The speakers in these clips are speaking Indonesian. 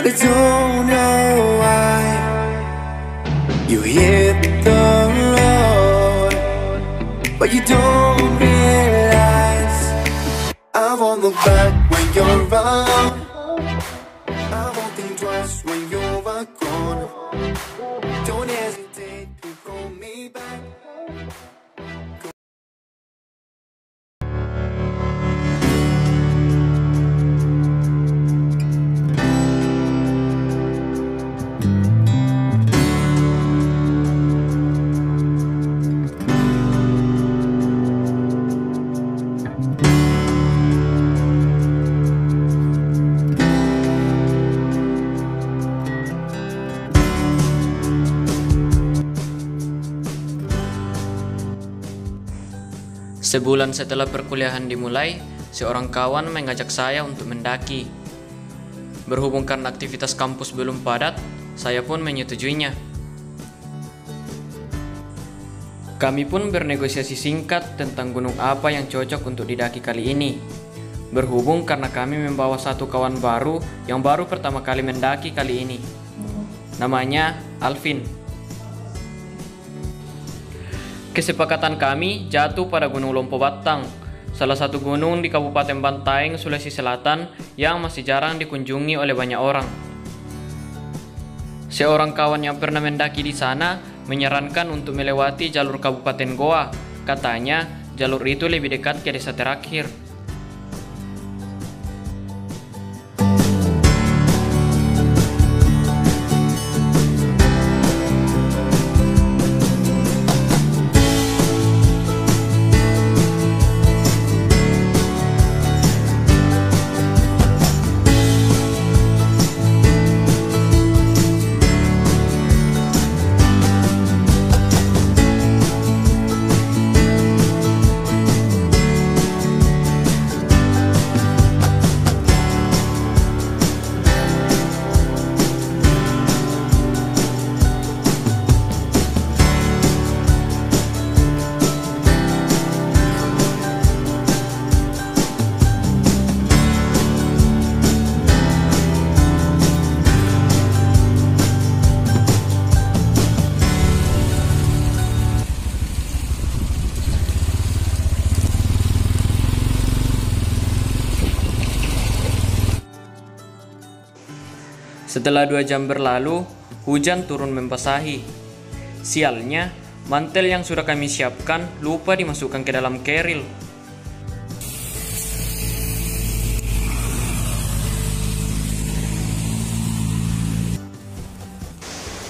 I don't know why you hit the road, but you don't realize I'm on the back when you're around. I won't think twice when you're gone. Don't hesitate to call me back. Sebulan setelah perkuliahan dimulai, seorang kawan mengajak saya untuk mendaki. Berhubung karena aktivitas kampus belum padat, saya pun menyetujuinya. Kami pun bernegosiasi singkat tentang gunung apa yang cocok untuk didaki kali ini. Berhubung karena kami membawa satu kawan baru yang baru pertama kali mendaki kali ini. Namanya Alvin. Kesepakatan kami jatuh pada Gunung Lompo Battang, salah satu gunung di Kabupaten Bantaeng, Sulawesi Selatan yang masih jarang dikunjungi oleh banyak orang. Seorang kawan yang pernah mendaki di sana menyarankan untuk melewati jalur Kabupaten Goa. Katanya jalur itu lebih dekat ke desa terakhir. Setelah 2 jam berlalu, hujan turun membasahi. Sialnya, mantel yang sudah kami siapkan lupa dimasukkan ke dalam keril.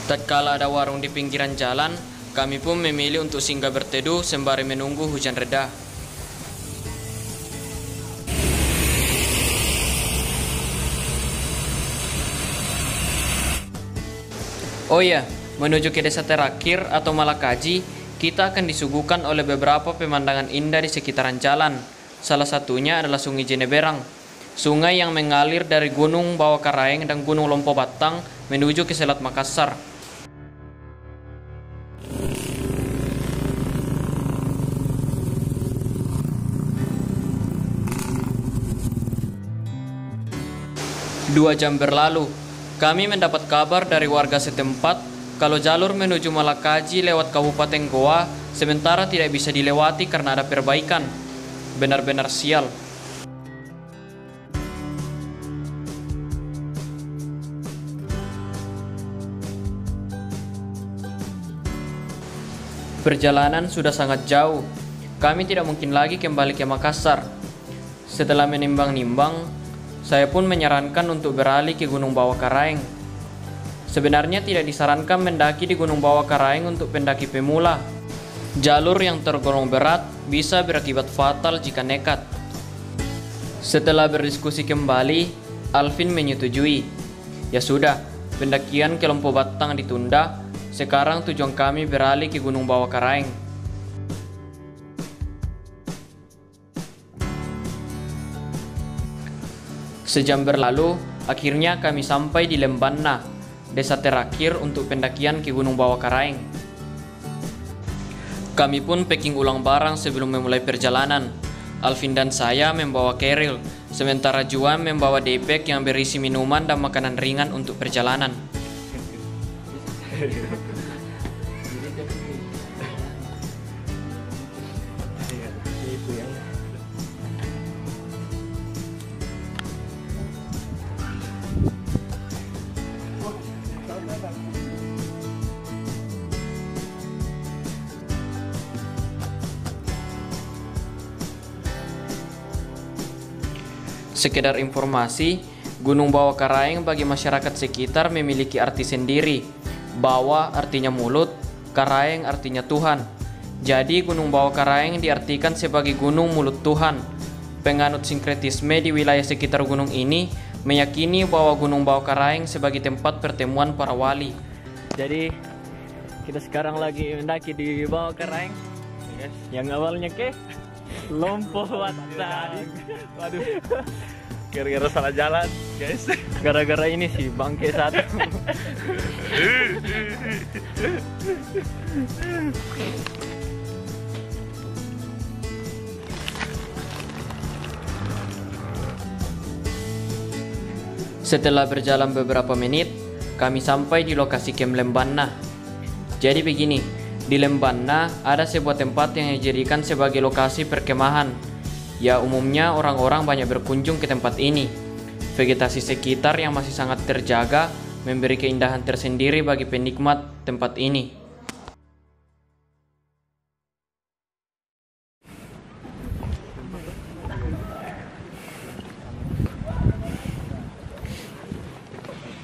Tatkala ada warung di pinggiran jalan, kami pun memilih untuk singgah berteduh sembari menunggu hujan reda. Oh iya, menuju ke desa terakhir atau Malakaji, kita akan disuguhkan oleh beberapa pemandangan indah di sekitaran jalan. Salah satunya adalah Sungai Jeneberang, sungai yang mengalir dari Gunung Bawakaraeng dan Gunung Lompo Battang menuju ke Selat Makassar. Dua jam berlalu, kami mendapat kabar dari warga setempat kalau jalur menuju Malakaji lewat Kabupaten Goa sementara tidak bisa dilewati karena ada perbaikan. Benar-benar sial. Perjalanan sudah sangat jauh. Kami tidak mungkin lagi kembali ke Makassar. Setelah menimbang-nimbang, saya pun menyarankan untuk beralih ke Gunung Bawakaraeng. Sebenarnya tidak disarankan mendaki di Gunung Bawakaraeng untuk pendaki pemula. Jalur yang tergolong berat bisa berakibat fatal jika nekat. Setelah berdiskusi kembali, Alvin menyetujui. Ya sudah, pendakian ke Lompo Battang ditunda. Sekarang tujuan kami beralih ke Gunung Bawakaraeng. Sejam berlalu, akhirnya kami sampai di Lembanna, desa terakhir untuk pendakian ke Gunung Bawakaraeng. Kami pun packing ulang barang sebelum memulai perjalanan. Alvin dan saya membawa keril, sementara Juan membawa daypack yang berisi minuman dan makanan ringan untuk perjalanan. Sekedar informasi, Gunung Bawah Karaeng bagi masyarakat sekitar memiliki arti sendiri. Bawah artinya mulut, Karaeng artinya Tuhan. Jadi Gunung Bawah Karaeng diartikan sebagai gunung mulut Tuhan. Penganut sinkretisme di wilayah sekitar gunung ini meyakini bahwa Gunung Bawah Karaeng sebagai tempat pertemuan para wali. Jadi kita sekarang lagi mendaki di Bawah Karaeng. Yang awalnya Lompoh Watang. Waduh. Gara-gara salah jalan, guys. Gara-gara ini sih bangke satu. Setelah berjalan beberapa menit, kami sampai di lokasi Kem Lembanna. Jadi begini, di Lembanna ada sebuah tempat yang dijadikan sebagai lokasi perkemahan. Ya, umumnya orang-orang banyak berkunjung ke tempat ini. Vegetasi sekitar yang masih sangat terjaga memberi keindahan tersendiri bagi penikmat tempat ini.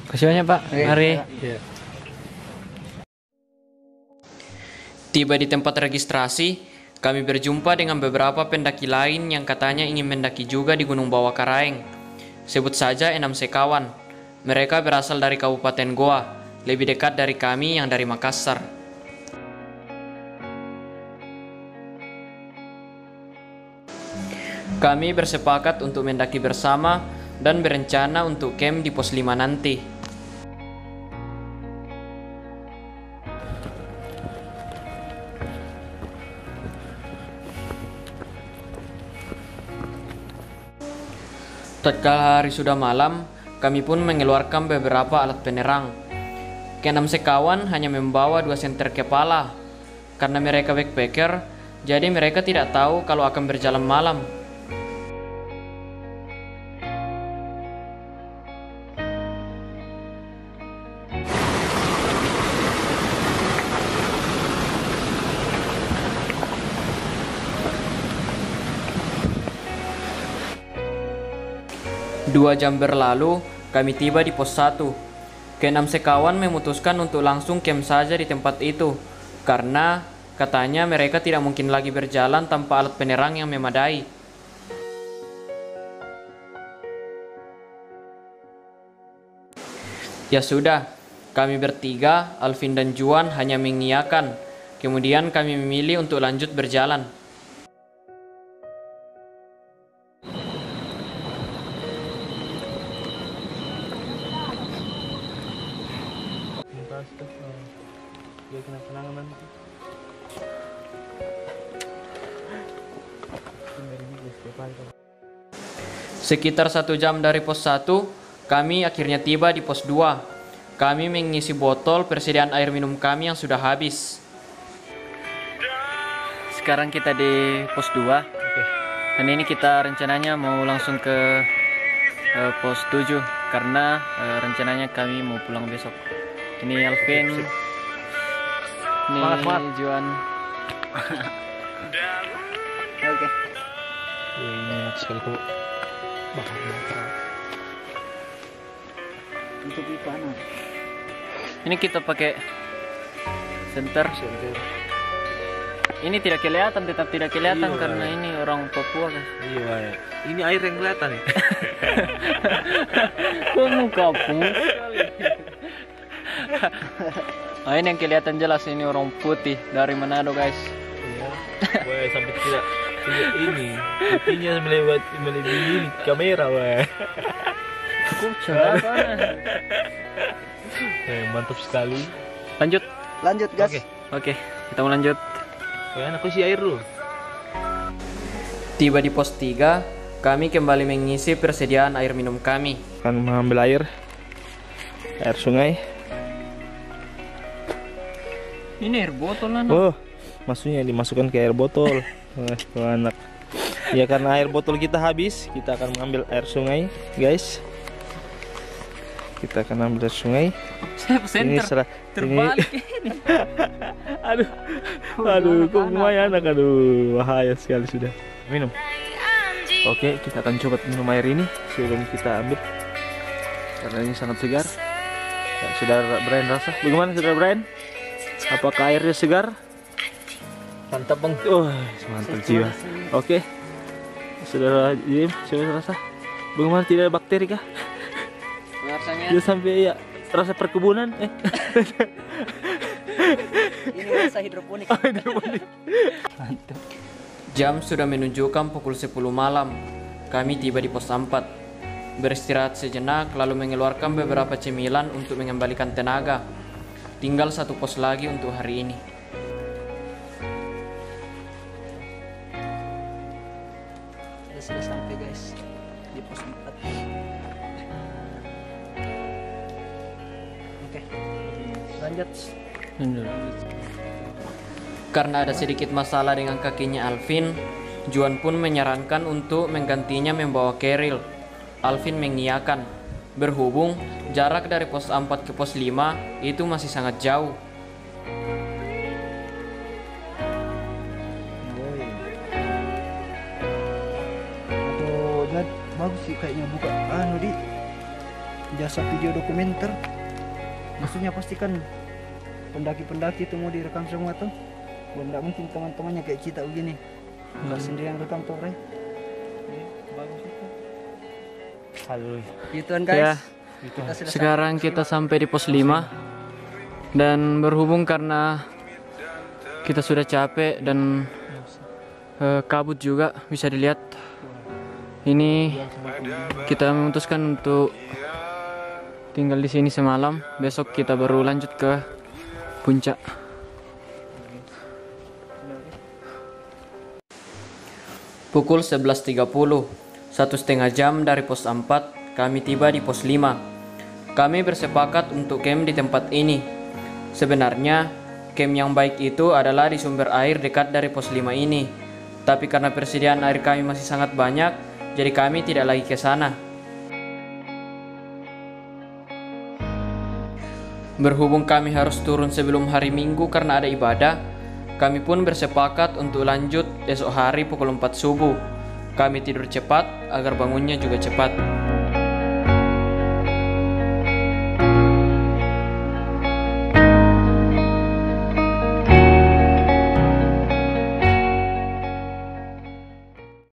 Kasih banyak, Pak. Mari. Tiba di tempat registrasi, kami berjumpa dengan beberapa pendaki lain yang katanya ingin mendaki juga di Gunung Bawah Karaeng. Sebut saja 6 sekawan. Mereka berasal dari Kabupaten Goa, lebih dekat dari kami yang dari Makassar. Kami bersepakat untuk mendaki bersama dan berencana untuk camp di pos 5 nanti. Tatkala hari sudah malam, kami pun mengeluarkan beberapa alat penerang. Keenam sekawan hanya membawa 2 senter kepala. Karena mereka backpacker, jadi mereka tidak tahu kalau akan berjalan malam. Dua jam berlalu, kami tiba di pos 1. Keenam sekawan memutuskan untuk langsung camp saja di tempat itu, karena katanya mereka tidak mungkin lagi berjalan tanpa alat penerang yang memadai. Ya sudah, kami bertiga, Alvin dan Juan hanya mengiyakan. Kemudian kami memilih untuk lanjut berjalan. Sekitar 1 jam dari pos 1, kami akhirnya tiba di pos 2. Kami mengisi botol persediaan air minum kami yang sudah habis. Sekarang kita di pos 2. Dan ini kita rencananya mau langsung ke pos 7 karena rencananya kami mau pulang besok. Ini Alvin, ini Juan. Oke. Ini sekali kok. Untuk panas. Ini kita pakai senter. Ini tidak kelihatan, tetap tidak kelihatan karena ini orang Papua kan. Iya, ini air yang kelihatan nih. Kamu kampung sekali. Nah, ini yang kelihatan jelas ini orang putih dari Manado guys. Iya. Wah, sampai tidak ini pipinya melebihi kamera wah. Mantap sekali. Lanjut gas. Oke, kita mau lanjut. Wah, aku isi air dulu. Tiba di pos 3, kami kembali mengisi persediaan air minum kami. Akan mengambil air sungai. Ini air botol lah. Oh, maksudnya dimasukkan ke air botol. Tuh anak. Ya karena air botol kita habis, kita akan mengambil air sungai, guys. Kita akan ambil air sungai. Ini terbalik ini. Aduh, kok lumayan anak, aduh, bahaya sekali sudah. Minum. Oke, kita akan coba minum air ini sebelum kita ambil. Karena ini sangat segar. Ya, Saudara Brian rasa, bagaimana Saudara Brian? Apakah airnya segar? Mantap bang. Oh, mantap jiwa. Oke, Saudara Jim, coba rasa. Bagaimana, tidak ada bakteri kah? Rasanya Dia sampai ya rasa perkebunan. ini rasa hidroponik. Mantap. Jam sudah menunjukkan pukul 10 malam. Kami tiba di pos 4. Beristirahat sejenak lalu mengeluarkan beberapa cemilan untuk mengembalikan tenaga. Tinggal satu pos lagi untuk hari ini. Sudah sampai guys di pos 4. Oke, lanjut. Karena ada sedikit masalah dengan kakinya Alvin, Juan pun menyarankan untuk menggantinya membawa keril. Alvin mengiyakan. Berhubung jarak dari pos 4 ke pos 5 itu masih sangat jauh. Aduh, Jad, bagus sih kayaknya buka di jasa video dokumenter. Maksudnya pastikan pendaki-pendaki itu mau direkam semua tuh. Tidak mungkin teman-temannya kayak kita begini nggak sendiri yang rekam tuh, Ray. Bagus itu. Halo. Gituan guys. Ya, sekarang kita sampai di pos 5. Dan berhubung karena kita sudah capek dan kabut juga, bisa dilihat. Ini kita memutuskan untuk tinggal di sini semalam. Besok kita baru lanjut ke puncak. Pukul 11.30, 1,5 jam dari pos 4, kami tiba di pos 5. Kami bersepakat untuk camp di tempat ini. Sebenarnya, camp yang baik itu adalah di sumber air dekat dari pos 5 ini. Tapi karena persediaan air kami masih sangat banyak, jadi kami tidak lagi ke sana. Berhubung kami harus turun sebelum hari Minggu karena ada ibadah, kami pun bersepakat untuk lanjut esok hari pukul 4 subuh. Kami tidur cepat agar bangunnya juga cepat.